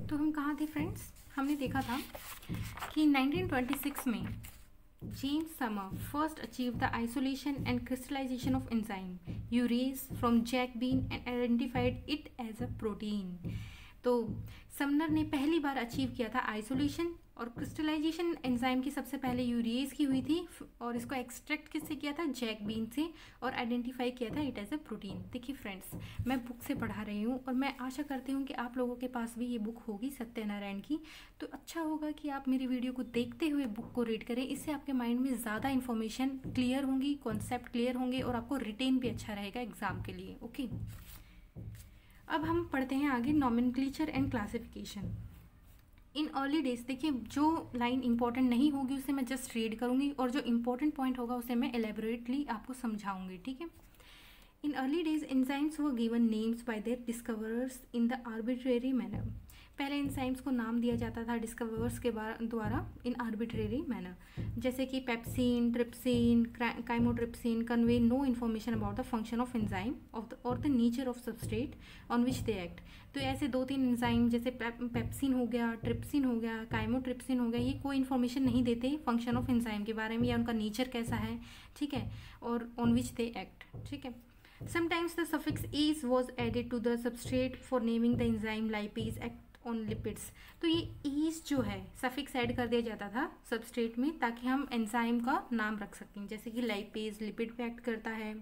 तो हम कहाँ थे फ्रेंड्स? हमने देखा था कि 1926 में James Sumner first achieve the isolation and crystallization of enzyme urease from jack bean and identified it as a protein. तो समनर ने पहली बार अचीव किया था आइसोलेशन और क्रिस्टलाइजेशन एंजाइम की सबसे पहले यूरेज की हुई थी और इसको एक्सट्रैक्ट किससे किया था? जैक बीन से, और आइडेंटिफाई किया था इट एज अ प्रोटीन। देखिए फ्रेंड्स, मैं बुक से पढ़ा रही हूँ और मैं आशा करती हूँ कि आप लोगों के पास भी ये बुक होगी सत्यनारायण की। तो अच्छा होगा कि आप मेरी वीडियो को देखते हुए बुक को रीड करें, इससे आपके माइंड में ज़्यादा इन्फॉर्मेशन क्लियर होंगी, कॉन्सेप्ट क्लियर होंगे और आपको रिटेन भी अच्छा रहेगा एग्जाम के लिए। ओके, अब हम पढ़ते हैं आगे nomenclature and classification. In early days, देखिए जो लाइन इंपॉर्टेंट नहीं होगी उसे मैं जस्ट रीड करूंगी और जो इंपॉर्टेंट पॉइंट होगा उसे मैं एलेबोरेटली आपको समझाऊंगी, ठीक है। In early days enzymes were given names by there discoverers in the arbitrary manner. पहले एंजाइम्स को नाम दिया जाता था डिस्कवरर्स के द्वारा इन आर्बिट्रेरी मैनर, जैसे कि pepsin, trypsin, chymotrypsin convey no information about the function of enzyme और the nature of substrate on which they act. तो ऐसे 2-3 एंजाइम जैसे पेप्सिन हो गया, ट्रिप्सिन हो गया, काइमोट्रिप्सिन हो गया, ये कोई इन्फॉर्मेशन नहीं देते फंक्शन ऑफ एंजाइम के बारे में या उनका नेचर कैसा है, ठीक है, और ऑन विच दे एक्ट, ठीक है। Sometimes the suffix "-ase" was added to the substrate for naming the enzyme lipase act on lipids। तो ये "-ase" जो है सफिक्स ऐड कर दिया जाता था सबस्ट्रेट में ताकि हम एंजाइम का नाम रख सकें, जैसे कि लाइपेज लिपिड पे एक्ट करता है,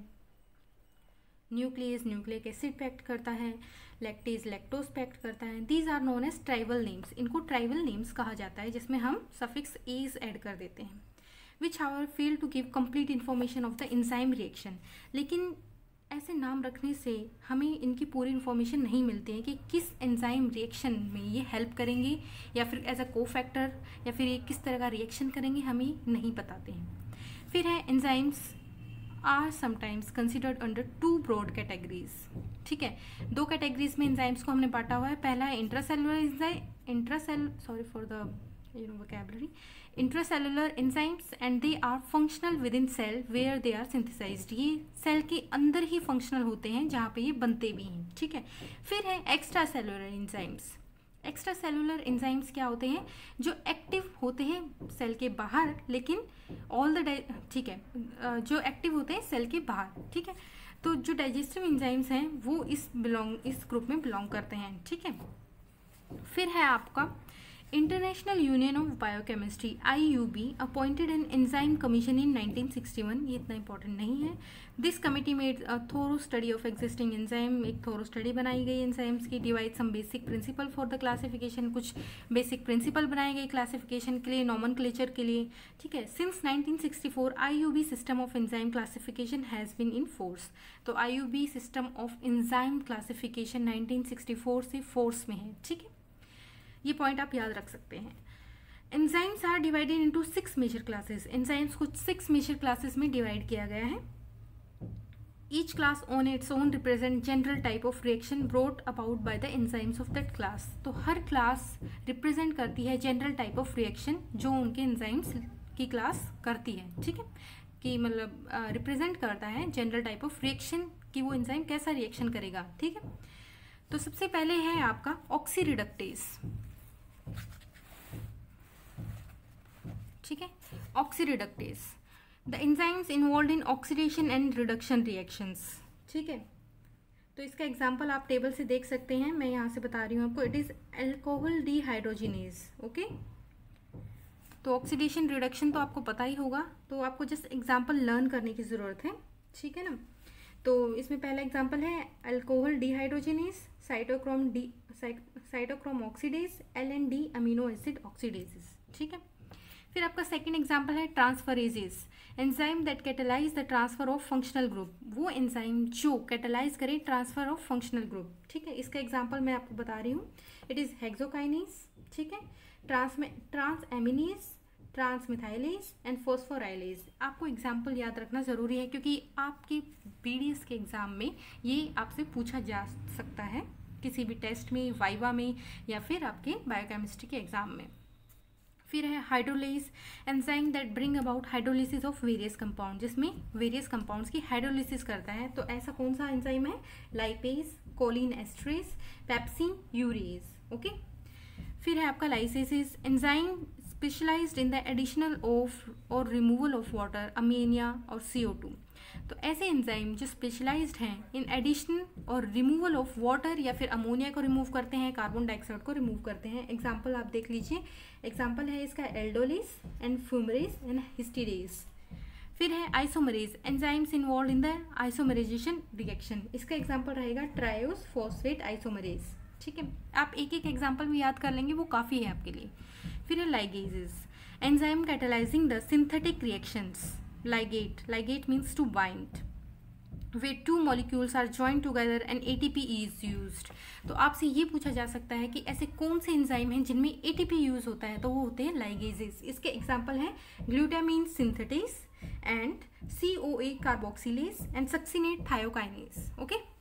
न्यूक्लियस न्यूक्लिक एसिड पे एक्ट करता है, लैक्टेज लैक्टोज पे एक्ट करता है। These are known as tribal names. इनको ट्राइबल नेम्स कहा जाता है जिसमें हम सफिक्स "-ase" ऐड कर देते हैं। Which however fail to give complete information of the enzyme reaction. लेकिन ऐसे नाम रखने से हमें इनकी पूरी इन्फॉर्मेशन नहीं मिलती है कि किस एंजाइम रिएक्शन में ये हेल्प करेंगे या फिर एज अ कोफैक्टर या फिर ये किस तरह का रिएक्शन करेंगे, हमें नहीं बताते हैं। फिर है enzymes are sometimes considered under 2 broad categories, ठीक है। 2 कैटेगरीज में एंजाइम्स को हमने बांटा हुआ है। पहला है intracellular enzymes and they are functional within cell where they are synthesized। ये सेल के अंदर ही फंक्शनल होते हैं जहाँ पे ये बनते भी हैं, ठीक है। फिर है extra cellular enzymes. Extra cellular enzymes क्या होते हैं? जो एक्टिव होते हैं सेल के बाहर, लेकिन ठीक है, जो एक्टिव होते हैं सेल के बाहर, ठीक है। तो जो डाइजेस्टिव एंजाइम्स हैं वो इस ग्रुप में बिलोंग करते हैं, ठीक है। फिर है आपका International Union of Biochemistry IUB appointed an enzyme commission in 1961। ये इतना इंपॉर्टेंट नहीं है। This committee made a thorough study of existing enzyme. एक थोरो स्टडी बनाई गई एंजाइम्स की। Divide some basic principle for the classification. कुछ बेसिक प्रिंसिपल बनाए गए क्लासिफिकेशन के लिए, नॉमेनक्लेचर के लिए, ठीक है। Since 1964 IUB system of enzyme classification has been in force. तो IUB system of enzyme classification 1964 से फोर्स में है, ठीक है। ये पॉइंट आप याद रख सकते हैं। Enzymes are divided into 6 major classes. Enzymes को 6 मेजर क्लासेस में डिवाइड किया गया है। Each class on its own represent general type of reaction brought about by the enzymes of that class. तो हर क्लास रिप्रेजेंट करती है जनरल टाइप ऑफ रिएक्शन जो उनके एंजाइम्स की क्लास करती है, ठीक है, कि मतलब रिप्रेजेंट करता है जनरल टाइप ऑफ रिएक्शन कि वो एंजाइम कैसा रिएक्शन करेगा, ठीक है। तो सबसे पहले है आपका ऑक्सीरिडक्टेज, ठीक है। Oxidoreductase the enzymes involve in oxidation and reduction reactions, ठीक है। तो इसका एग्जांपल आप टेबल से देख सकते हैं, मैं यहाँ से बता रही हूँ आपको। It is alcohol dehydrogenase, okay. तो ऑक्सीडेशन रिडक्शन तो आपको पता ही होगा, तो आपको जस्ट एग्जांपल लर्न करने की ज़रूरत है, ठीक है ना। तो इसमें पहला एग्जांपल है alcohol dehydrogenase, cytochrome oxidase, LND amino acid oxidases, ठीक है। फिर आपका सेकंड एग्जांपल है transferases, enzyme that catalyse the transfer of functional group. वो एंजाइम जो कैटेलाइज करे ट्रांसफर ऑफ फंक्शनल ग्रुप, ठीक है। इसका एग्जांपल मैं आपको बता रही हूँ। इट इज हेक्सोकाइनेज, ठीक है, ट्रांसएमिनेज, ट्रांसमिथाइलेज एंड फॉस्फोराइलेज। आपको एग्जाम्पल याद रखना ज़रूरी है क्योंकि आपके BDS के एग्ज़ाम में ये आपसे पूछा जा सकता है, किसी भी टेस्ट में, वाइवा में या फिर आपके बायोकेमिस्ट्री के एग्ज़ाम में। फिर है hydrolase, enzyme that bring about hydrolysis of various compound, जिसमें वेरियस कंपाउंड्स की हाइड्रोलिसिस करता है। तो ऐसा कौन सा एंजाइम है? Lipase, choline esterase, pepsin, urease, okay. फिर है आपका lyases, enzyme specialised in the additional of और रिमूवल ऑफ वाटर, अमीनिया और CO2। तो ऐसे एंजाइम जो स्पेशलाइज्ड हैं इन एडिशन और रिमूवल ऑफ वाटर, या फिर अमोनिया को रिमूव करते हैं, कार्बन डाइऑक्साइड को रिमूव करते हैं। एग्जाम्पल आप देख लीजिए, एग्जाम्पल है इसका aldolase and fumarase and histidase. फिर है isomerase, enzymes involve in the isomerization reaction. इसका एग्जाम्पल रहेगा ट्रायोस फॉस्फेट आइसोमरेज। ठीक है, आप एक एक एग्जाम्पल भी याद कर लेंगे, वो काफ़ी है आपके लिए। फिर है ligases, enzyme catalysing the synthetic reactions. ligate means to bind, where two molecules are joined together and ATP is used। तो आपसे ये पूछा जा सकता है कि ऐसे कौन से एंजाइम हैं जिनमें ATP यूज होता है, तो वो होते हैं लाइगेजेस। इसके एग्जाम्पल हैं glutamine synthetase and CoA carboxylase and succinate thiokinase. Okay,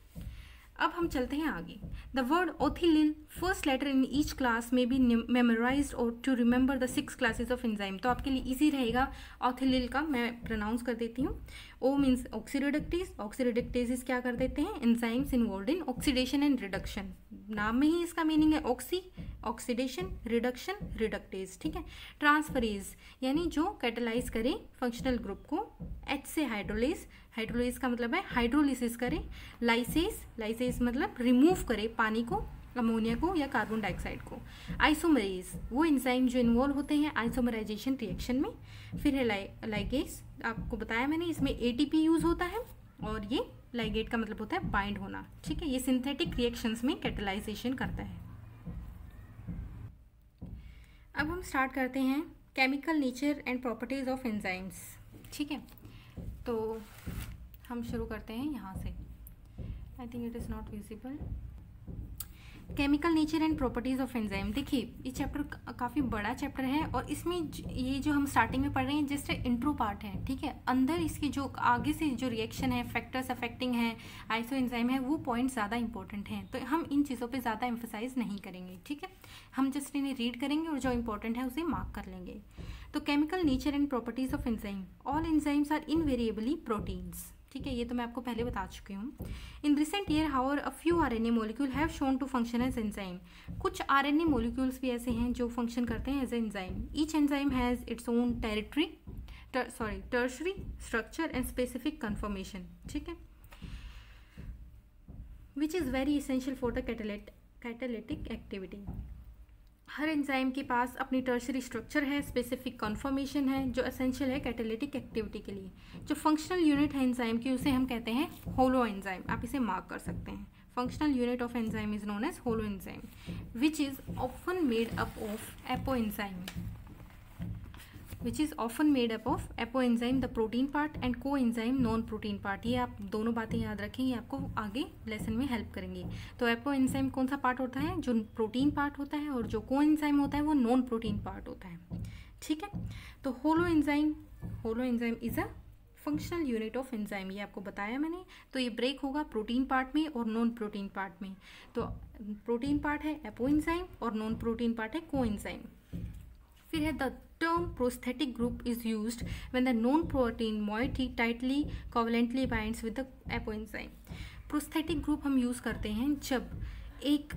अब हम चलते हैं आगे। The word OTHLIL first letter in each class में बी मेमोराइज्ड और to remember the 6 classes of enzyme. तो आपके लिए इजी रहेगा ऑथिलिल का, मैं प्रोनाउंस कर देती हूँ। O मीन्स ऑक्सीरिडक्टेज, ऑक्सीरिडक्टेज क्या कर देते हैं, enzymes involve in oxidation and reduction. नाम में ही इसका मीनिंग है ऑक्सी, ऑक्सीडेशन, रिडक्शन, रिडक्टेज। ठीक है, ट्रांसफरेज यानी जो कैटेलाइज करे फंक्शनल ग्रुप को, H से हाइड्रोलेज, हाइड्रोलेज का मतलब है हाइड्रोलिसिस करे। लाइसेस मतलब रिमूव करे पानी को, अमोनिया को या कार्बन डाइऑक्साइड को। आइसोमरेज वो एंजाइम जो इन्वॉल्व होते हैं आइसोमराइजेशन रिएक्शन में। फिर है लाइगेज, आपको बताया मैंने, इसमें ATP यूज होता है, और ये लाइगेट का मतलब होता है बाइंड होना। ठीक है, ये सिंथेटिक रिएक्शंस में कैटेलाइजेशन करता है। अब हम स्टार्ट करते हैं chemical nature and properties of enzymes. ठीक है, तो हम शुरू करते हैं यहाँ से। I think it is not visible. Chemical nature and properties of enzyme. देखिए ये चैप्टर काफ़ी बड़ा चैप्टर है, और इसमें ये जो हम स्टार्टिंग में पढ़ रहे हैं जस्ट इंट्रो पार्ट है। ठीक है, अंदर इसके जो आगे से जो रिएक्शन है, फैक्टर्स अफेक्टिंग है, आइसो एंजाइम है, वो पॉइंट ज़्यादा इंपॉर्टेंट हैं, तो हम इन चीज़ों पे ज़्यादा एम्फेसाइज नहीं करेंगे। ठीक है, हम जस्ट इन्हें रीड करेंगे और जो इंपॉर्टेंट है उसे मार्क कर लेंगे। तो chemical nature and properties of enzyme. All enzymes are invariably proteins. ठीक है, ये तो मैं आपको पहले बता चुकी हूँ। In recent year however a few RNA molecule have shown to function as enzyme. कुछ RNA मॉलिक्यूल्स भी ऐसे हैं जो फंक्शन करते हैं as enzyme. Each enzyme has its own tertiary structure and specific conformation. ठीक है, which is very essential for the catalytic activity. हर एंजाइम के पास अपनी टर्शरी स्ट्रक्चर है, स्पेसिफिक कन्फर्मेशन है, जो एसेंशियल है कैटालिटिक एक्टिविटी के लिए। जो फंक्शनल यूनिट है एंजाइम की उसे हम कहते हैं होलो एंजाइम। आप इसे मार्क कर सकते हैं। Functional unit of enzyme is known as holoenzyme, which is often made up of apoenzyme, which is often made up of apoenzyme the protein part and coenzyme non protein part। ये आप दोनों बातें याद रखें, ये आपको आगे lesson में हेल्प करेंगे। तो एपोएंजाइम कौन सा पार्ट होता है, जो प्रोटीन पार्ट होता है, और जो कोएंजाइम होता है वो नॉन प्रोटीन पार्ट होता है। ठीक है, तो holo enzyme is a functional unit of enzyme, ये आपको बताया मैंने। तो ये ब्रेक होगा प्रोटीन पार्ट में और नॉन प्रोटीन पार्ट में। तो प्रोटीन पार्ट है एपोएंजाइम और नॉन प्रोटीन पार्ट है कोएंजाइम। फिर है the term prosthetic group is used when the non-protein moiety tightly covalently binds with the apoenzyme। prosthetic group हम यूज़ करते हैं जब एक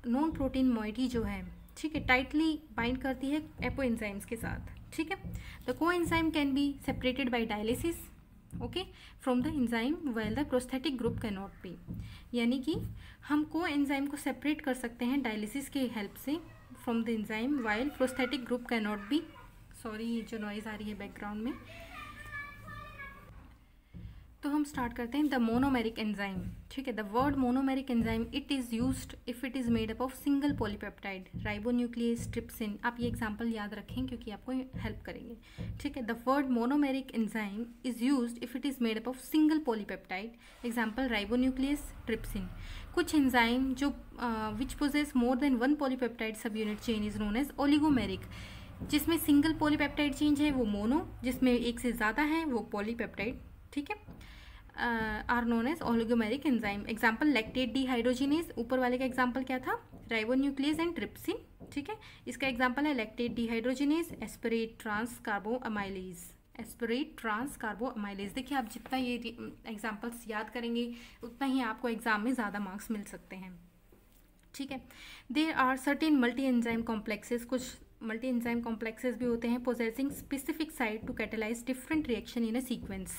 नॉन प्रोटीन moiety जो है, ठीक है, टाइटली बाइंड करती है एपोएंजाइम्स के साथ। ठीक है, the coenzyme can be separated by dialysis, okay, from the enzyme while the prosthetic group can not be. यानी कि हम कोएंजाइम को सेपरेट कर सकते हैं डायलिसिस के हेल्प से from the enzyme while prosthetic group can not be. Sorry, ये जो नॉइज़ आ रही है बैकग्राउंड में। तो हम स्टार्ट करते हैं द मोनोमेरिक एंजाइम। ठीक है, the word monomeric enzyme it is used if it is made up of single polypeptide, ribonuclease, trypsin. आप ये एग्जांपल याद रखें क्योंकि आपको हेल्प करेंगे। ठीक है, the word monomeric enzyme is used if it is made up of single polypeptide, example ribonuclease, trypsin. कुछ एंजाइम जो which possess more than one polypeptide subunit chain is known as oligomeric. जिसमें single polypeptide change है वो mono, जिसमें एक से ज़्यादा है वो पॉलीपेप्टाइड। ठीक है, are known as oligomeric enzyme. Example lactate dehydrogenase, ऊपर वाले का एग्जाम्पल क्या था, राइबोन्यूक्लियस एंड ट्रिप्सिन। ठीक है, इसका एग्जाम्पल है lactate dehydrogenase, aspartate transcarbamylase, aspartate transcarbamylase. देखिए आप जितना ये एग्जाम्पल्स याद करेंगे उतना ही आपको एग्जाम में ज़्यादा मार्क्स मिल सकते हैं। ठीक है। There are certain multi enzyme complexes, कुछ मल्टी एंजाइम कॉम्प्लेक्सेस भी होते हैं possessing specific site to catalyse different reaction in a sequence.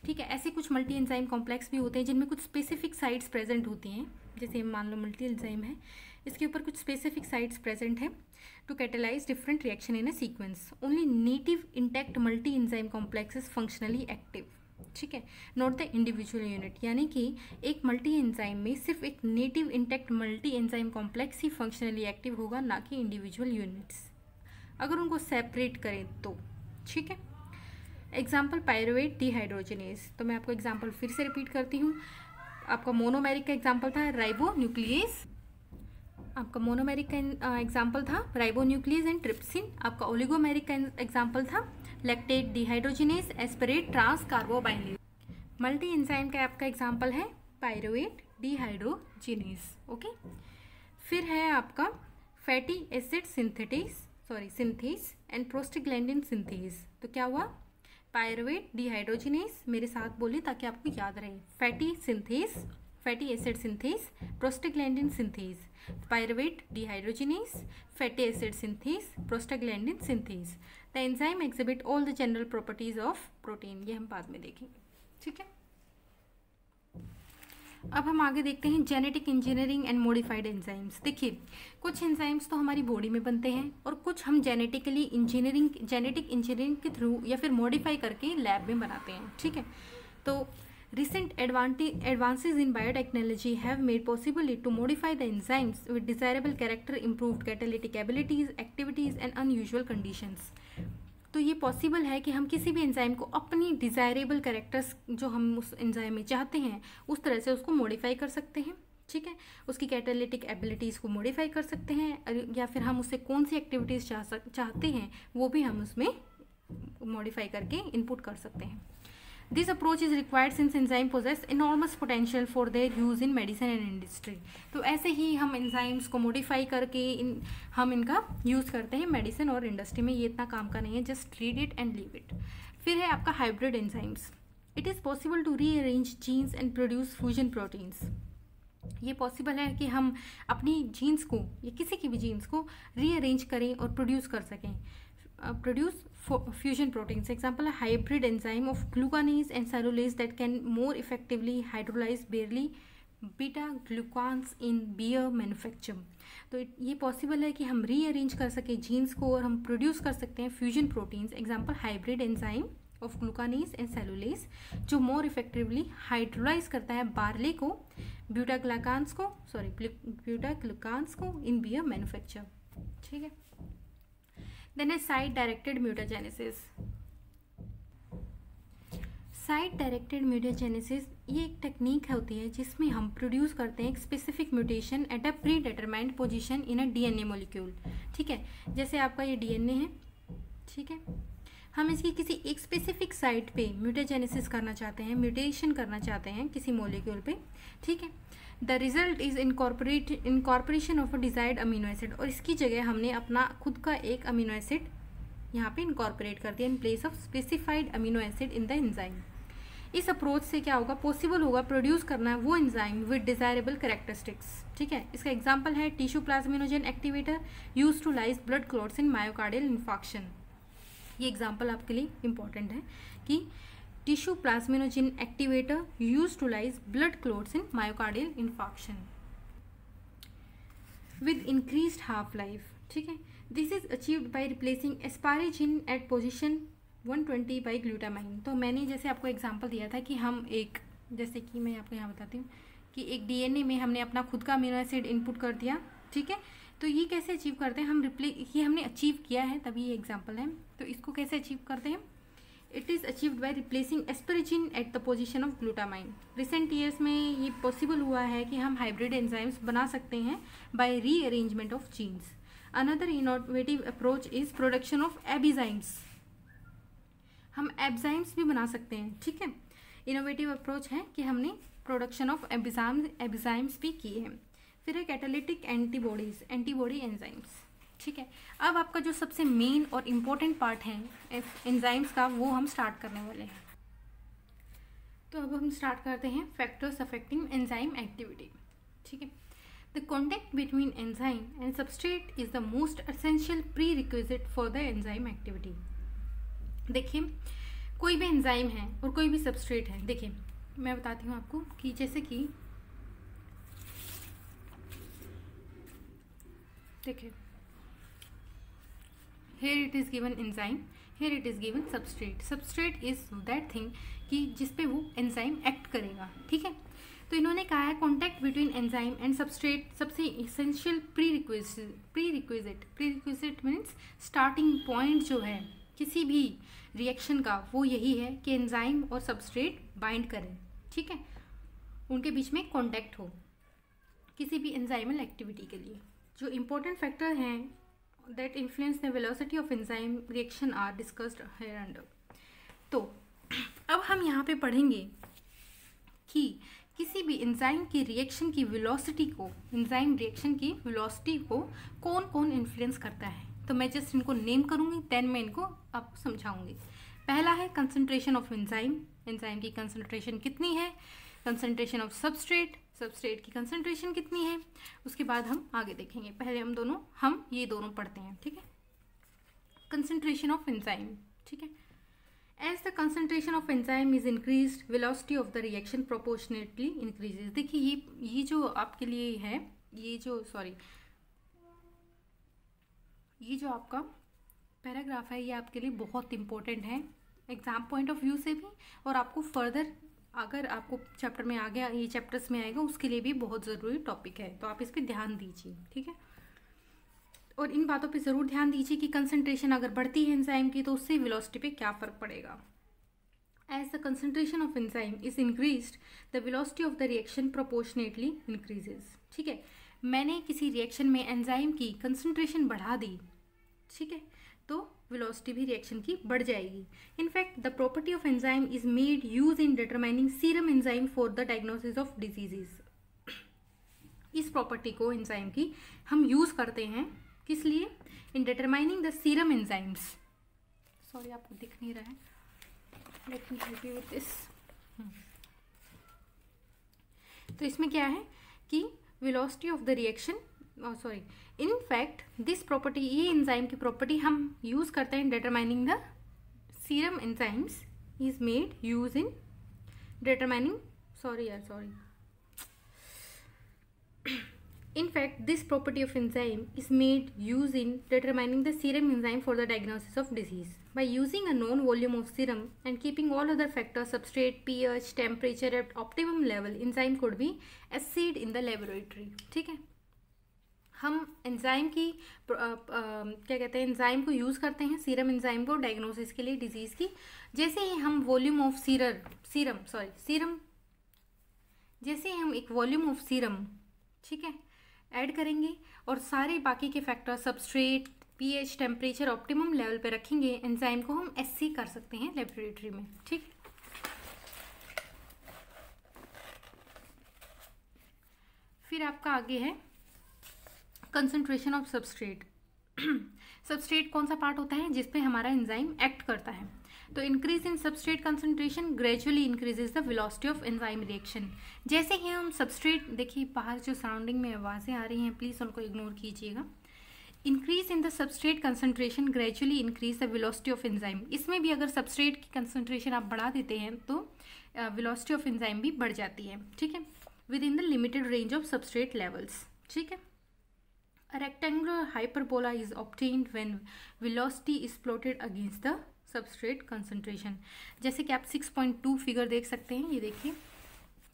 ठीक है, ऐसे कुछ मल्टी एंजाइम कॉम्प्लेक्स भी होते हैं जिनमें कुछ स्पेसिफिक साइट्स प्रेजेंट होती हैं। जैसे मान लो मल्टी एंजाइम है, इसके ऊपर कुछ स्पेसिफिक साइट्स प्रेजेंट है to catalyse different reaction in a sequence. Only native intact multi enzyme complex is functionally active. ठीक है, नॉट द इंडिविजुअल यूनिट, यानी कि एक मल्टी एंजाइम में सिर्फ एक native intact multi enzyme complex ही फंक्शनली एक्टिव होगा, ना कि इंडिविजुअल यूनिट्स, अगर उनको सेपरेट करें तो। ठीक है, एग्जाम्पल पायरुवेट डिहाइड्रोजनेज। तो मैं आपको एग्जाम्पल फिर से रिपीट करती हूँ। आपका मोनोमेरिक का एग्जाम्पल था राइबोन्यूक्लियेज, आपका मोनोमेरिक का एग्जाम्पल था राइबोन्यूक्लियेज एंड ट्रिप्सिन। आपका ओलिगोमेरिक का एग्जाम्पल था lactate dehydrogenase aspartate transcarboxylase. Multi enzyme का आपका एग्जाम्पल है पायरुवेट डिहाइड्रोजनेज। ओके, फिर है आपका fatty acid synthase and prostaglandin synthase. तो क्या हुआ, पायरुवेट डिहाइड्रोजनेज, मेरे साथ बोलिए ताकि आपको याद रहे, fatty acid synthase, prostaglandin synthase, pyruvate dehydrogenase, fatty acid synthase, prostaglandin synthase. The enzyme exhibit all the general properties of protein, ये हम बाद में देखेंगे। ठीक है, अब हम आगे देखते हैं genetic engineering and modified enzymes. देखिए, कुछ एंजाइम्स तो हमारी बॉडी में बनते हैं और कुछ हम जेनेटिक इंजीनियरिंग के थ्रू या फिर मॉडिफाई करके लैब में बनाते हैं। ठीक है, तो recent advances in biotechnology have made possible to modify the enzymes with desirable character, improved catalytic abilities, activities and unusual conditions। तो ये पॉसिबल है कि हम किसी भी एंजाइम को अपनी डिज़ायरेबल कैरेक्टर्स जो हम उस एंजाइम में चाहते हैं उस तरह से उसको मॉडिफाई कर सकते हैं। ठीक है, उसकी कैटालिटिक एबिलिटीज़ को मॉडिफाई कर सकते हैं, या फिर हम उससे कौन सी एक्टिविटीज़ चाहते हैं वो भी हम उसमें मॉडिफाई करके इनपुट कर सकते हैं। This approach is required since enzyme possess enormous potential for their use in medicine and industry। तो ऐसे ही हम एंजाइम्स को मॉडिफाई करके हम इनका यूज़ करते हैं मेडिसिन और इंडस्ट्री में। ये इतना काम का नहीं है, just read it and leave it. फिर है आपका hybrid enzymes. It is possible to rearrange genes and produce fusion proteins. ये पॉसिबल है कि हम अपनी जीन्स को या किसी की भी जीन्स को रीअरेंज करें और प्रोड्यूस कर सकें, produce fusion proteins। Example, a hybrid enzyme of glucanase and cellulase that can more effectively hydrolyze barely beta glucans in beer manufacture। तो ये पॉसिबल है कि हम रीअरेंज कर सके जीन्स को और हम प्रोड्यूस कर सकते हैं fusion proteins. Example, hybrid enzyme of glucanase and cellulase जो मोर इफेक्टिवली हाइड्रोलाइज करता है बार्ले को, ब्यूटाग्लूकान्स को इन बियर मैन्युफैक्चर। ठीक है, देन है site directed mutagenesis. Site directed mutagenesis ये एक टेक्निक होती है जिसमें हम प्रोड्यूस करते हैं एक specific mutation at a pre determined position in a DNA molecule. ठीक है, जैसे आपका ये डीएनए है, ठीक है, हम इसकी किसी एक स्पेसिफिक साइट पे म्यूटाजेनेसिस करना चाहते हैं, म्यूटेशन करना चाहते हैं किसी मॉलिक्यूल पे। ठीक है, the result is incorporation of a desired amino acid, और इसकी जगह हमने अपना खुद का एक अमीनो एसिड यहाँ पे इनकॉर्पोरेट कर दिया in place of specified amino acid in the enzyme. इस अप्रोच से क्या होगा, पॉसिबल होगा प्रोड्यूस करना वो एंजाइम विद डिजायरेबल कैरेक्टरिस्टिक्स। ठीक है, इसका एग्जाम्पल है tissue plasminogen activator use to lyse blood clots in myocardial infarction. ये एग्जाम्पल आपके लिए इंपॉर्टेंट है कि tissue plasminogen activator use to lyse blood clots in myocardial infarction with increased half life. ठीक है, this is achieved by replacing asparagine at position 120 by glutamine. तो मैंने जैसे आपको एग्जांपल दिया था कि हम एक, जैसे कि मैं आपको यहाँ बताती हूँ कि एक डीएनए में हमने अपना खुद का अमीनो एसिड इनपुट कर दिया। ठीक है, तो ये कैसे अचीव करते हैं, ये हमने अचीव किया है तभी ये एग्जांपल है। तो इसको कैसे अचीव करते हैं, it is achieved by replacing asparagine at the position of glutamine. Recent years में ये पॉसिबल हुआ है कि हम हाइब्रिड एंजाइम्स बना सकते हैं by rearrangement of genes. Another innovative approach is production of abzymes. हम एब्जाइम्स भी बना सकते हैं। ठीक है, इनोवेटिव अप्रोच है कि हमने प्रोडक्शन ऑफ एब्जाइम्स भी किए हैं। फिर है कैटालिटिक एंटीबॉडी एंजाइम्स। ठीक है, अब आपका जो सबसे मेन और इम्पोर्टेंट पार्ट है एंजाइम्स का वो हम स्टार्ट करने वाले हैं। तो अब हम स्टार्ट करते हैं फैक्टर्स अफेक्टिंग एंजाइम एक्टिविटी। ठीक है, The contact between enzyme and substrate is the most essential prerequisite for the enzyme activity. देखिए, कोई भी एंजाइम है और कोई भी सबस्ट्रेट है. देखिए, मैं बताती हूँ आपको कि जैसे कि देखिए, here it is given enzyme, here it is given substrate. Substrate is that thing कि जिस पे वो एंजाइम एक्ट करेगा. ठीक है, तो इन्होंने कहा है contact between enzyme and substrate सबसे essential prerequisite means starting point जो है किसी भी रिएक्शन का, वो यही है कि एंजाइम और सबस्ट्रेट बाइंड करें. ठीक है, उनके बीच में कॉन्टैक्ट हो किसी भी एंजाइमल एक्टिविटी के लिए. जो इम्पोर्टेंट फैक्टर हैं that influence the velocity of enzyme reaction are discussed here under. तो अब हम यहाँ पे पढ़ेंगे कि किसी भी एंजाइम की रिएक्शन की वेलोसिटी को, एंजाइम रिएक्शन की वेलोसिटी को कौन कौन इन्फ्लुएंस करता है. तो मैं जस्ट इनको नेम करूँगी, देन मैं इनको अब समझाऊंगी. पहला है कंसंट्रेशन ऑफ एंजाइम, एंजाइम की कंसंट्रेशन कितनी है. कंसंट्रेशन ऑफ सबस्ट्रेट, सबस्ट्रेट की कंसंट्रेशन कितनी है. उसके बाद हम आगे देखेंगे. पहले हम ये दोनों पढ़ते हैं. ठीक है, कंसंट्रेशन ऑफ एंजाइम. ठीक है, as the concentration of enzyme is increase, velocity of the reaction proportionately increases. देखिए, ये जो आपके लिए है, ये जो आपका पैराग्राफ है, ये आपके लिए बहुत इंपॉर्टेंट है एग्जाम पॉइंट ऑफ व्यू से भी, और आपको फर्दर अगर आपको चैप्टर में आ गया, ये चैप्टर्स में आएगा, उसके लिए भी बहुत ज़रूरी टॉपिक है. तो आप इस पर ध्यान दीजिए. ठीक है, और इन बातों पे ज़रूर ध्यान दीजिए कि कंसंट्रेशन अगर बढ़ती है एंजाइम की तो उससे वेलोसिटी पे क्या फ़र्क पड़ेगा. As the concentration of enzyme is increased, the velocity of the reaction proportionately increases. ठीक है, मैंने किसी रिएक्शन में एंजाइम की कंसंट्रेशन बढ़ा दी, ठीक है, तो वेलोसिटी भी रिएक्शन की बढ़ जाएगी. In fact the property of enzyme is made use in determining serum enzyme for the diagnosis of diseases. इस प्रॉपर्टी को एंजाइम की हम यूज करते हैं किस लिए, in determining the serum enzymes. Sorry, आपको दिख नहीं रहा है, let me help you with this. तो इसमें क्या है कि velocity of the reaction, sorry, in fact this property, ये एंजाइम की प्रॉपर्टी हम यूज करते हैं determining the serum enzymes is made use in determining, In fact, this property of enzyme is made use in determining the serum enzyme for the diagnosis of disease. By using a known volume of serum and keeping all other factors, substrate, pH, temperature at optimum level, enzyme could be assayed in the laboratory. ठीक है, हम enzyme की क्या कहते हैं, enzyme को use करते हैं, सीरम एंजाइम को डायग्नोसिस के लिए डिजीज़ की. जैसे ही हम वॉल्यूम ऑफ सीरम जैसे ही हम एक वॉल्यूम ऑफ सीरम, ठीक है, ऐड करेंगे और सारे बाकी के factor, substrate, pH, temperature optimum level पे रखेंगे, एंजाइम को हम एससी कर सकते हैं लेबोरेटरी में. ठीक, फिर आपका आगे है कंसंट्रेशन ऑफ सबस्ट्रेट. सबस्ट्रेट कौन सा पार्ट होता है जिस पे हमारा एंजाइम एक्ट करता है. तो increase in substrate concentration gradually increases the velocity of enzyme reaction. जैसे ही हम सबस्ट्रेट, देखिए बाहर जो सराउंडिंग में आवाज़ें आ रही हैं, प्लीज़ उनको इग्नोर कीजिएगा. Increase in the substrate concentration gradually increase the velocity of enzyme. इसमें भी अगर सबस्ट्रेट की कंसंट्रेशन आप बढ़ा देते हैं तो वेलोसिटी ऑफ एंजाइम भी बढ़ जाती है. ठीक है, with in the limited range of substrate levels. ठीक है, a rectangular hyperbola is obtained when velocity is plotted against the substrate concentration. जैसे कि आप 6.2 फिगर देख सकते हैं, ये देखिए.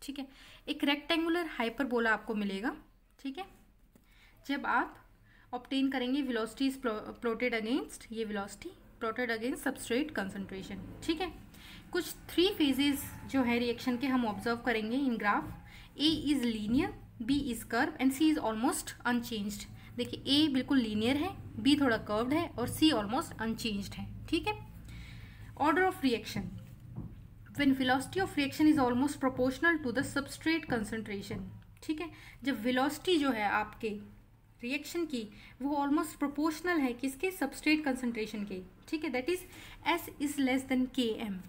ठीक है, एक रेक्टेंगुलर हाइपरबोला आपको मिलेगा. ठीक है, जब आप ऑब्टेन करेंगे वेलोसिटी इज प्लॉटेड अगेंस्ट, ये velocity plotted against substrate concentration. ठीक है, कुछ 3 फेजेस जो है रिएक्शन के हम ऑब्जर्व करेंगे in graph. A is linear, B is curve and C is almost unchanged. देखिए, ए बिल्कुल लीनियर है, बी थोड़ा कर्व्ड है और सी ऑलमोस्ट अनचेंज्ड है. ठीक है, order of reaction, when velocity of reaction is almost proportional to the substrate concentration. ठीक है, जब वेलोसिटी जो है आपके रिएक्शन की वो ऑलमोस्ट प्रोपोर्शनल है किसके, सबस्ट्रेट कंसंट्रेशन के. ठीक है, that is S is less than के एम.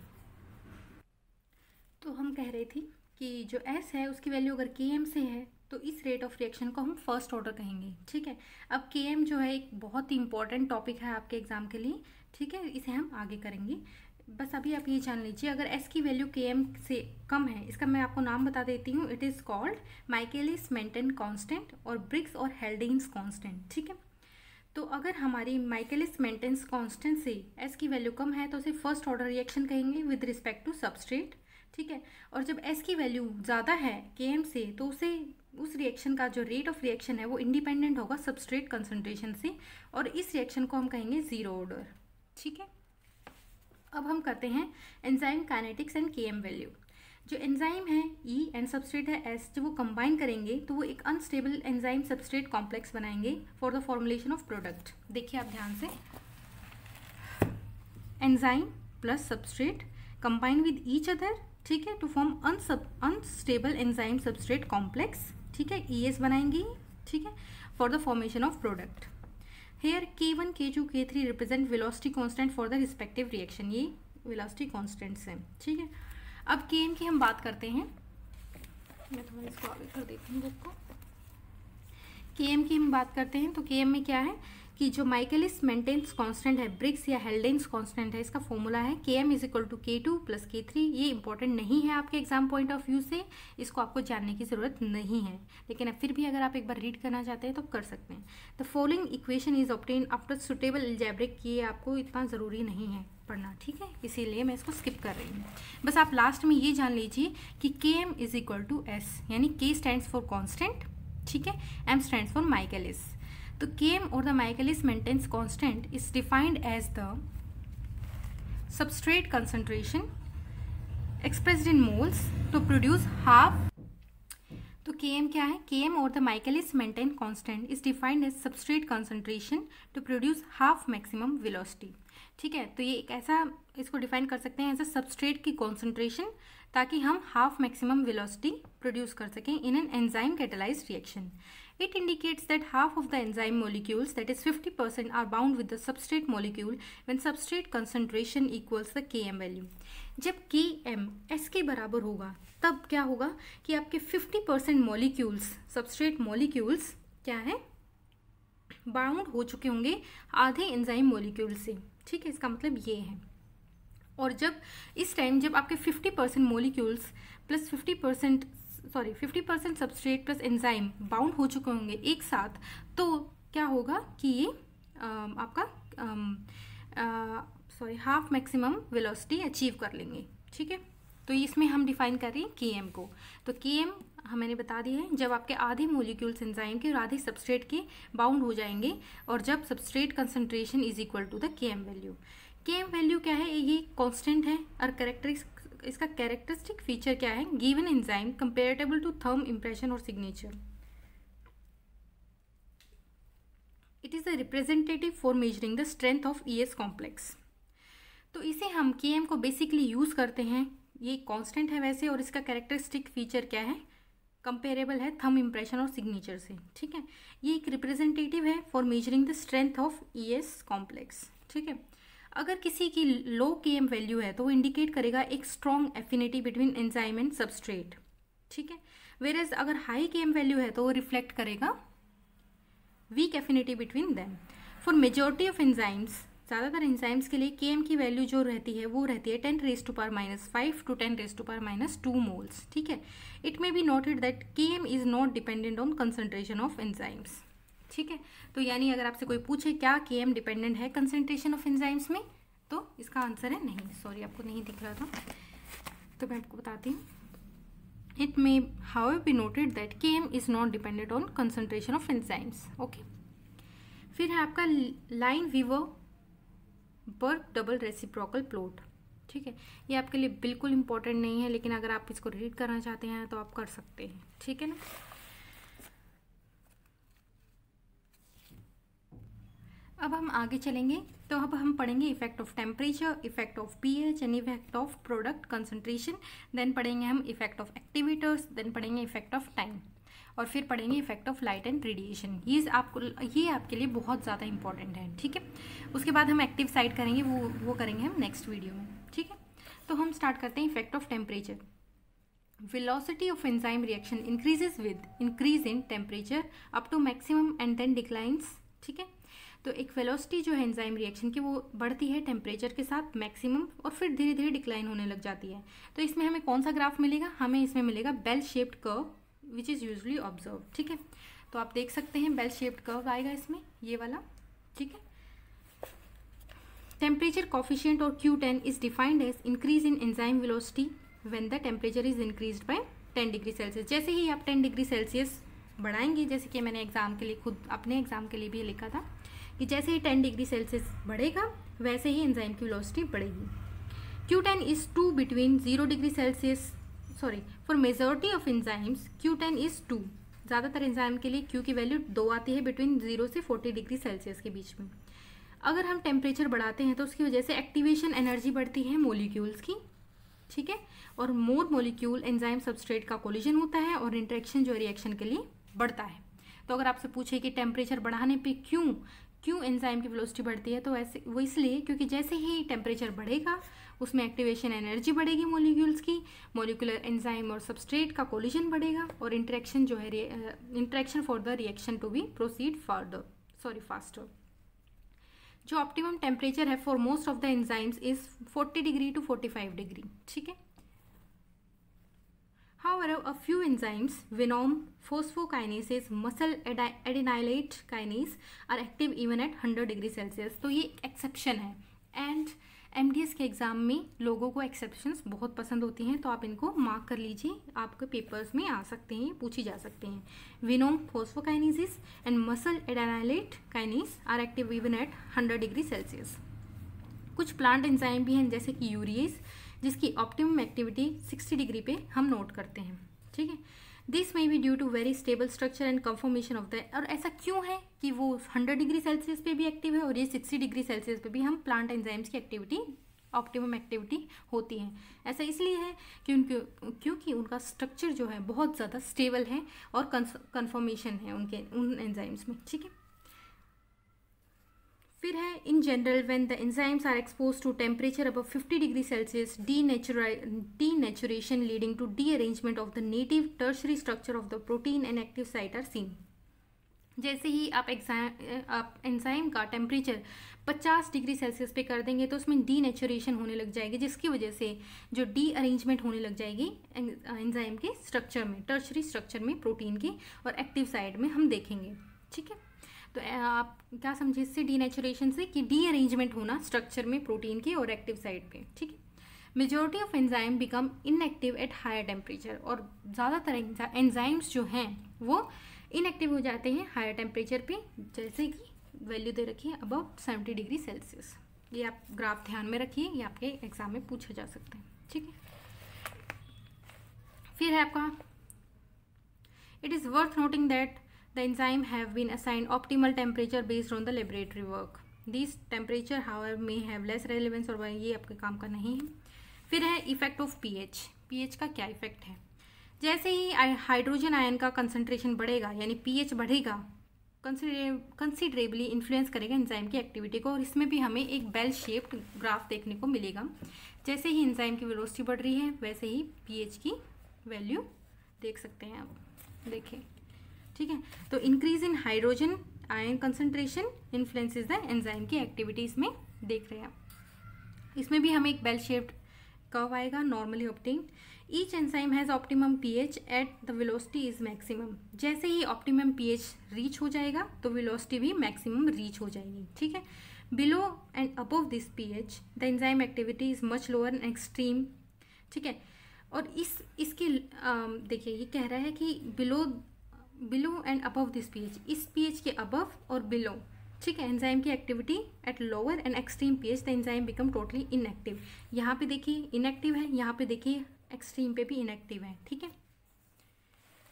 तो हम कह रहे थे कि जो एस है उसकी वैल्यू अगर के एम से है तो इस रेट ऑफ रिएक्शन को हम फर्स्ट ऑर्डर कहेंगे, ठीक है। अब Km जो है एक बहुत ही इंपॉर्टेंट टॉपिक है आपके एग्जाम के लिए, ठीक है, इसे हम आगे करेंगे। बस अभी आप ये जान लीजिए, अगर S की वैल्यू Km से कम है, इसका मैं आपको नाम बता देती हूँ, it is called Michaelis Menten constant और ब्रिग्स और हेल्डेन्स कांस्टेंट, ठीक है। तो अगर हमारी माइकेलिस मेंटेन कांस्टेंट से S की वैल्यू कम है तो उसे फर्स्ट ऑर्डर रिएक्शन कहेंगे विद रिस्पेक्ट टू सबस्ट्रेट, ठीक है। और जब S की वैल्यू ज़्यादा है Km से तो उस रिएक्शन का जो रेट ऑफ रिएक्शन है वो इंडिपेंडेंट होगा सबस्ट्रेट कंसंट्रेशन से, और इस रिएक्शन को हम कहेंगे जीरो ऑर्डर, ठीक है। अब हम करते हैं enzyme kinetics and Km value. जो एंजाइम है E एंड सबस्ट्रेट है S, जब वो कंबाइन करेंगे तो वो एक अनस्टेबल एंजाइम सबस्ट्रेट कॉम्प्लेक्स बनाएंगे for the formulation of product. देखिए आप ध्यान से, enzyme plus substrate combine with each other, ठीक है, to form unstable enzyme substrate complex, ठीक है, ES बनाएंगे, ठीक है, for the formation of product. Here K1, K2, K3 represent velocity constant for the respective reaction, ये वेलोसिटी कांस्टेंट्स हैं, ठीक है। अब Km की हम बात करते हैं, मैं थोड़ा इसको आगे कर देती हूँ बुक को। Km की हम बात करते हैं तो Km में क्या है कि जो माइकेलिस मेंटेन्स कांस्टेंट है, ब्रिग्स या हेल्डेन्स कांस्टेंट है, इसका फॉर्मूला है Km is equal to K2 plus K3। ये इंपॉर्टेंट नहीं है आपके एग्जाम पॉइंट ऑफ व्यू से, इसको आपको जानने की ज़रूरत नहीं है, लेकिन अब फिर भी अगर आप एक बार रीड करना चाहते हैं तो कर सकते हैं। The following equation is obtain after suitable algebraic, ये आपको इतना ज़रूरी नहीं है पढ़ना, ठीक है, इसीलिए मैं इसको स्किप कर रही हूँ। बस आप लास्ट में ये जान लीजिए कि Km is equal to S, यानी K स्टैंड्स फॉर कॉन्स्टेंट, ठीक है, M स्टैंड्स फॉर माइकेलिस। तो Km or the Michaelis Mentens constant is defined as the substrate concentration expressed in moles to produce half. तो Km क्या है? Km or the Michaelis Menten constant is defined as substrate concentration to produce half maximum velocity. ठीक है, तो ये एक ऐसा इसको डिफाइन कर सकते हैं एज अ सबस्ट्रेट की कॉन्सेंट्रेशन, ताकि हम हाफ मैक्सिमम वेलोसिटी प्रोड्यूस कर सकें in an enzyme catalysed reaction. It indicates that half of the enzyme molecules, that is 50%, are bound with the substrate molecule when substrate concentration equals the Km value. जब Km S के बराबर होगा तब क्या होगा कि आपके 50% मॉलिक्यूल्स, सबस्ट्रेट मॉलिक्यूल्स क्या है, बाउंड हो चुके होंगे आधे एंजाइम मॉलिक्यूल से. ठीक है, इसका मतलब ये है. और जब इस टाइम जब आपके 50% molecules plus 50% substrate plus enzyme bound हो चुके होंगे एक साथ, तो क्या होगा कि ये आपका हाफ मैक्सिमम वेलोसिटी अचीव कर लेंगे. ठीक है, तो इसमें हम डिफाइन कर रहे हैं Km को. तो Km मैंने बता दिया है, जब आपके आधे मॉलिक्यूल्स एंजाइम के और आधे सबस्ट्रेट के बाउंड हो जाएंगे और जब substrate concentration is equal to the Km value. Km value क्या है, ये कांस्टेंट है और इसका कैरेक्टरिस्टिक फीचर क्या है, given enzyme comparable to thumb impression और signature. It is a representative for measuring the strength of ES complex. तो इसे हम Km को बेसिकली यूज करते हैं. ये कांस्टेंट है वैसे, और इसका कैरेक्टरिस्टिक फीचर क्या है, कंपेरेबल है थंब इंप्रेशन और सिग्नेचर से. ठीक है, ये एक रिप्रेजेंटेटिव है for measuring the strength of ES complex. ठीक है, अगर किसी की लो Km वैल्यू है तो वो इंडिकेट करेगा एक strong affinity between enzyme and substrate. ठीक है, वेयरएज अगर हाई Km वैल्यू है तो वो रिफ्लेक्ट करेगा weak affinity between them. For majority of enzymes, ज़्यादातर एंजाइम्स के लिए Km की वैल्यू जो रहती है वो रहती है 10⁻⁻⁵ to 10⁻⁻² मोल्स. ठीक है, it may be noted that Km is not dependent on concentration of enzymes. ठीक है, तो यानी अगर आपसे कोई पूछे क्या Km डिपेंडेंट है कंसंट्रेशन ऑफ एंजाइम्स में, तो इसका आंसर है नहीं. सॉरी, आपको नहीं दिख रहा था तो मैं आपको बताती हूँ. It may however be noted that Km is not dependent on concentration of enzymes. Okay, फिर है आपका Lineweaver Burk double reciprocal plot. ठीक है, ये आपके लिए बिल्कुल इंपॉर्टेंट नहीं है, लेकिन अगर आप इसको रीड करना चाहते हैं तो आप कर सकते हैं. ठीक है ना. अब हम आगे चलेंगे, तो अब हम पढ़ेंगे effect of temperature, effect of pH and effect of product concentration. Then पढ़ेंगे हम इफेक्ट ऑफ एक्टिवेटर्स, देन पढ़ेंगे इफेक्ट ऑफ टाइम, और फिर पढ़ेंगे effect of light and radiation. ये आपके लिए बहुत ज़्यादा इंपॉर्टेंट है. ठीक है, उसके बाद हम एक्टिव साइड करेंगे, वो करेंगे हम नेक्स्ट वीडियो में. ठीक है, तो हम स्टार्ट करते हैं effect of temperature. velocity of enzyme reaction increases with increase in temperature up to maximum and then declines। ठीक है, तो एक वेलोसिटी जो है एंजाइम रिएक्शन की वो बढ़ती है टेम्परेचर के साथ मैक्सिमम और फिर धीरे धीरे डिक्लाइन होने लग जाती है। तो इसमें हमें कौन सा ग्राफ मिलेगा, हमें इसमें मिलेगा bell shaped curve which is usually observe. ठीक है, तो आप देख सकते हैं बेल शेप्ड कर्व आएगा इसमें, ये वाला। ठीक है, टेम्परेचर कोफिशिएंट और Q10 is defined as increase in enzyme velocity when the temperature is increased by 10 degree Celsius. जैसे ही आप 10 डिग्री सेल्सियस बढ़ाएंगे, जैसे कि मैंने एग्जाम के लिए खुद अपने एग्जाम के लिए भी लिखा था कि जैसे ही 10 डिग्री सेल्सियस बढ़ेगा वैसे ही एंजाइम की वेलोसिटी बढ़ेगी। Q10 is 2 between 0 degree Celsius, sorry for majority of enzymes Q10 is 2। ज़्यादातर एंजाइम के लिए Q की वैल्यू 2 आती है बिटवीन 0 से 40 डिग्री सेल्सियस के बीच में। अगर हम टेम्परेचर बढ़ाते हैं तो उसकी वजह से एक्टिवेशन एनर्जी बढ़ती है मोलिक्यूल्स की। ठीक है, और मोर मोलिक्यूल एंजाइम सबस्ट्रेट का कोलिजन होता है और इंटरेक्शन जो रिएक्शन के लिए बढ़ता है। तो अगर आपसे पूछे कि टेम्परेचर बढ़ाने पे क्यों एंजाइम की वेलोसिटी बढ़ती है, तो ऐसे वो इसलिए क्योंकि जैसे ही टेम्परेचर बढ़ेगा उसमें एक्टिवेशन एनर्जी बढ़ेगी मोलिक्यूल्स की, मोलिकुलर एंजाइम और सबस्ट्रेट का कोलिजन बढ़ेगा और इंटरेक्शन जो है interaction for the reaction to be proceed faster. जो ऑप्टिमम टेम्परेचर है for most of the enzymes is 40 degree to 45 degree. ठीक है, however a few enzymes venom phosphokinases muscle adenylate kinase are active even at 100 degree Celsius. तो ये exception है and MDS के exam में लोगों को एक्सेप्शंस बहुत पसंद होती हैं, तो आप इनको मार्क कर लीजिए, आपके पेपर्स में आ सकते हैं, पूछी जा सकते हैं। Venom phosphokinases and muscle adenylate kinase are active even at 100 degree Celsius. कुछ प्लांट एंजाइम भी हैं जैसे कि यूरिएज, जिसकी ऑप्टिमम एक्टिविटी 60 डिग्री पे हम नोट करते हैं। ठीक है, this may be due to very stable structure and conformation of the, और ऐसा क्यों है कि वो 100 डिग्री सेल्सियस पे भी एक्टिव है और ये 60 डिग्री सेल्सियस पे भी हम प्लांट एंजाइम्स की एक्टिविटी ऑप्टिमम एक्टिविटी होती है। ऐसा इसलिए है क्योंकि उनका स्ट्रक्चर जो है बहुत ज़्यादा स्टेबल है और कंफर्मेशन है उन एंजाइम्स में। ठीक है, फिर है in general when the enzymes are expose to temperature above 50 degree Celsius denaturation leading to rearrangement of the native tertiary structure of the protein and active site are seen. जैसे ही आप एंजाइम का temperature 50 degree Celsius पे कर देंगे तो उसमें denaturation होने लग जाएगी, जिसकी वजह से जो डी-अरेंजमेंट होने लग जाएगी एंजाइम के स्ट्रक्चर में, टर्शरी स्ट्रक्चर में प्रोटीन के और एक्टिव साइड में हम देखेंगे। ठीक है, तो आप क्या समझे इससे, डीनेचुरेशन से कि डी-अरेंजमेंट होना स्ट्रक्चर में प्रोटीन के और एक्टिव साइड पे। ठीक है, majority of enzyme become inactive at higher temperature, और ज़्यादातर एंजाइम्स जो हैं वो इनएक्टिव हो जाते हैं हायर टेम्परेचर पे, जैसे कि वैल्यू दे रखी है अबव 70 डिग्री सेल्सियस। ये आप ग्राफ ध्यान में रखिए, ये आपके एग्जाम में पूछा जा सकता है। ठीक है, फिर है आपका it is worth noting that the enzyme have been assigned optimal temperature based on the laboratory work. These temperature however may have less relevance, और ये आपके काम का नहीं है। फिर है इफेक्ट ऑफ pH का क्या इफेक्ट है। जैसे ही हाइड्रोजन आयन का कंसंट्रेशन बढ़ेगा यानी pH बढ़ेगा, कंसिडरेबली इन्फ्लुएंस करेगा एंजाइम की एक्टिविटी को, और इसमें भी हमें एक बेल शेप्ड ग्राफ देखने को मिलेगा। जैसे ही एंजाइम की वेलोसिटी बढ़ रही है वैसे ही pH की वैल्यू देख सकते हैं आप, देखें। ठीक है, तो increase in hydrogen ion concentration influences the enzyme की एक्टिविटीज में देख रहे हैं आप। इसमें भी हमें एक बेल शेप्ड कर्व आएगा, normally obtained. Each enzyme has optimum pH at the velocity is maximum. जैसे ही ऑप्टिमम pH रीच हो जाएगा तो वेलोसिटी भी मैक्सिमम रीच हो जाएगी। ठीक है, below and above this pH the enzyme activity is much lower and extreme. ठीक है, और इसके देखिए ये कह रहा है कि below and above this pH, इस pH के अबव और बिलो। ठीक है, एंजाइम की activity at lower and extreme pH the enzyme become totally inactive. यहाँ पे देखिए इनएक्टिव है, यहाँ पे देखिए एक्सट्रीम पे भी इनएक्टिव है। ठीक है,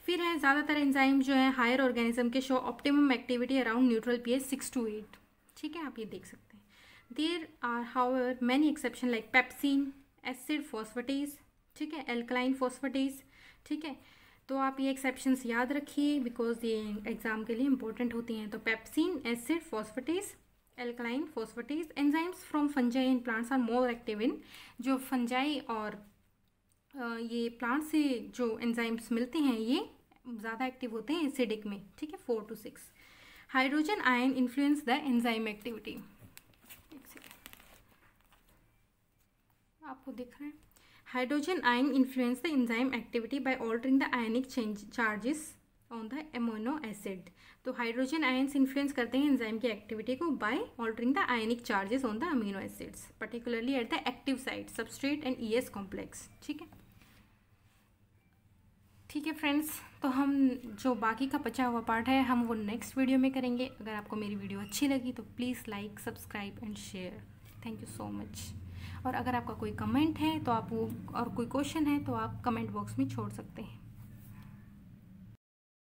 फिर है ज़्यादातर एंजाइम जो है हायर ऑर्गेनिज्म के show optimum activity around neutral pH 6 to 8। ठीक है, आप ये देख सकते हैं। There are however many exception like pepsin, acid phosphatase, ठीक है, एल्कलाइन फॉस्फेटेज। ठीक है, तो आप ये एक्सेप्शंस याद रखिए बिकॉज ये एग्जाम के लिए इंपॉर्टेंट होती हैं। तो pepsin, acid phosphatase, alkaline phosphatase enzymes from fungi and plants are more active in, जो फंजाई और ये प्लांट से जो एंजाइम्स मिलते हैं ये ज़्यादा एक्टिव होते हैं एसिडिक में, ठीक है, 4 to 6। Hydrogen ion influence the enzyme activity, आपको दिख रहा है। Hydrogen ion influence the enzyme activity by altering the ionic charges on the amino acid. तो हाइड्रोजन आयन्स इन्फ्लुएंस करते हैं एंजाइम की एक्टिविटी को by altering the ionic charges on the amino acids, particularly at the active site substrate and ES complex, ठीक है। ठीक है friends, तो हम जो बाकी का बचा हुआ पार्ट है हम वो नेक्स्ट वीडियो में करेंगे। अगर आपको मेरी वीडियो अच्छी लगी तो please like, subscribe and share. Thank you so much. और अगर आपका कोई कमेंट है तो आप वो, और कोई क्वेश्चन है तो आप कमेंट बॉक्स में छोड़ सकते हैं।